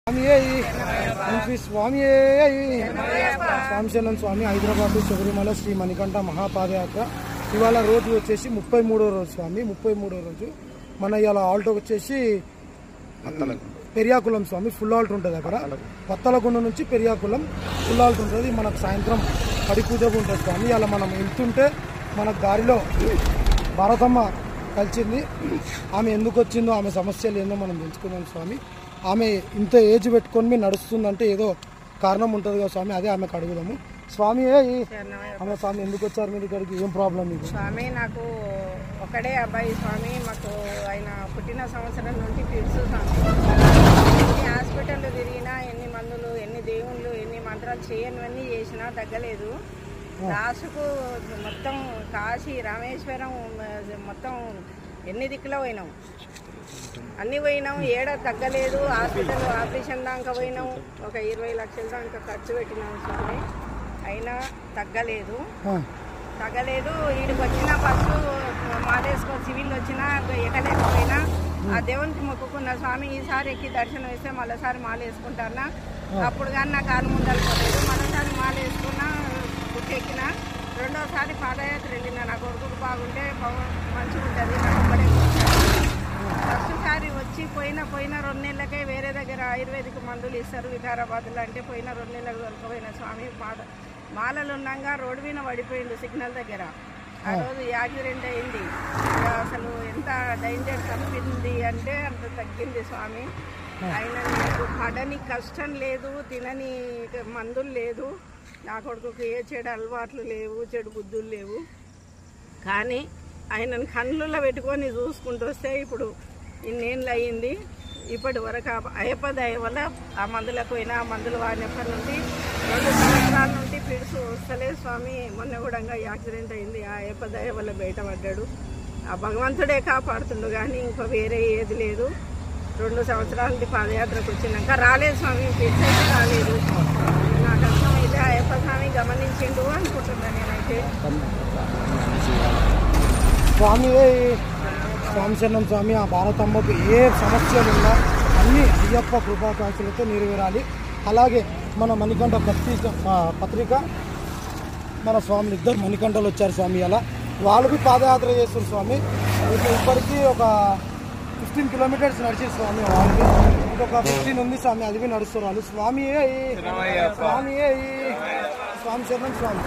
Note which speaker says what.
Speaker 1: స్వామి శరణం స్వామి. హైదరాబాద్ శబరిమల శ్రీ మణికంఠ మహాపాదయాత్ర ఇవాళ రోజు వచ్చేసి 33వ రోజు స్వామి. 33వ రోజు మన ఇవాళ ఆల్టో వచ్చేసి పెరియాకులం స్వామి. ఫుల్ ఆల్ట్ ఉంటుంది అక్కడ. పత్తలగుండ నుంచి పెరియాకులం ఫుల్ ఆల్ట్ ఉంటుంది. మనకు సాయంత్రం పడి పూజకు ఉంటుంది స్వామి. అలా మనం వెళ్తుంటే మనకు దారిలో భారతమ్మ కలిసింది. ఆమె ఎందుకు వచ్చిందో, ఆమె సమస్యలు ఏందో మనం తెలుసుకున్నాం స్వామి. ఆమె ఇంత ఏజ్ పెట్టుకొని నడుస్తుందంటే ఏదో కారణం ఉంటుంది కదా స్వామి. అదే ఆమెకు అడుగుదాము. స్వామి ఆమె స్వామి ఎందుకు వచ్చారు మీరు ఇక్కడికి? ఏం ప్రాబ్లం మీకు?
Speaker 2: స్వామి నాకు ఒకడే అబ్బాయి స్వామి. మాకు ఆయన పుట్టిన సంవత్సరం నుండి ఫిట్స్ స్వామి. ఎన్ని హాస్పిటల్లో తిరిగినా, ఎన్ని మందులు, ఎన్ని దేవుళ్ళు, ఎన్ని మంత్రాలు చేయనివన్నీ చేసినా తగ్గలేదు. లాస్ట్కు మొత్తం కాశీ, రామేశ్వరం మొత్తం ఎన్ని దిక్కులో పోయినాం, అన్నీ పోయినాం. ఏడ తగ్గలేదు. హాస్పిటల్ ఆపరేషన్ దాకా పోయినాం. ఒక 20 లక్షల దాకా ఖర్చు పెట్టినాం స్వామి. అయినా తగ్గలేదు. వీడికి వచ్చిన ఫస్ట్ మాలేసుకో సివిల్ వచ్చినా ఎక్కలేకపోయినా ఆ దేవునికి మొక్కుకున్న స్వామి. ఈసారి ఎక్కి దర్శనం ఇస్తే మరోసారి మాల వేసుకుంటానా. అప్పుడు కానీ నా కాలు ముందలుకోలేదు. మరోసారి మాల వేసుకున్నా, ఎక్కిన. రెండోసారి పాదయాత్ర వెళ్ళిన. నా కొడుకు బాగుంటే మంచిగా ఉంటుంది. నాకు ఒక్కడే ఫస్ట్సారి వచ్చి పోయిన 2 నెలలకే వేరే దగ్గర ఆయుర్వేదిక్ మందులు ఇస్తారు వికారాబాద్లో. అంటే పోయిన 2 నెలలకు దొరకపోయిన స్వామి. మాలలు ఉన్నాగా రోడ్డు మీద పడిపోయిండు సిగ్నల్ దగ్గర. ఆ రోజు యాక్సిడెంట్ అయింది. అసలు ఎంత డేంజర్ తప్పింది అంటే అంత తగ్గింది స్వామి. అయినా నాకు పడని కష్టం లేదు, తినని మందులు లేదు, నా కొడుకుకి ఏ చెడు అలవాట్లు లేవు, చెడు బుద్ధులు లేవు. కానీ ఆయనను కళ్ళల్లో పెట్టుకొని చూసుకుంటూ వస్తే ఇప్పుడు ఇన్నేళ్ళు అయ్యింది. ఇప్పటి వరకు అయ్యప్ప దయ వల్ల ఆ మందులకు పోయినా, ఆ మందులు వాడినప్పటి నుండి 2 సంవత్సరాల నుండి పిడుసు వస్తలేదు స్వామి. మొన్న కూడా యాక్సిడెంట్ అయింది. ఆ అయ్యప్ప దయ వల్ల బయటపడ్డాడు. ఆ భగవంతుడే కాపాడుతుండు కానీ ఇంకా వేరే ఏది లేదు. 2 సంవత్సరాల నుండి పాదయాత్రకు వచ్చినాక రాలేదు స్వామి. పిడుసు అయితే రాలేదు. నా కష్టం అయితే అయ్యప్ప స్వామి గమనించిండు అనుకుంటున్నాను నేనైతే.
Speaker 1: స్వామి స్వామి శరణం స్వామి. ఆ భారతమ్మకు ఏ సమస్యలు ఉన్నా అన్నీ అయ్యప్ప కృపాకాంక్షలతో నెరవేరాలి. అలాగే మన మణికంఠ పత్రిక మన స్వామిలు ఇద్దరు మణికంఠలు వచ్చారు స్వామి. అలా వాళ్ళకి పాదయాత్ర చేస్తారు స్వామి. ఇప్పటికీ ఒక 15 కిలోమీటర్స్ నడిచారు స్వామి. వాళ్ళకి ఇంకొక 15 ఉంది స్వామి. అది నడుస్తారు వాళ్ళు. స్వామి స్వామి శరణం స్వామి.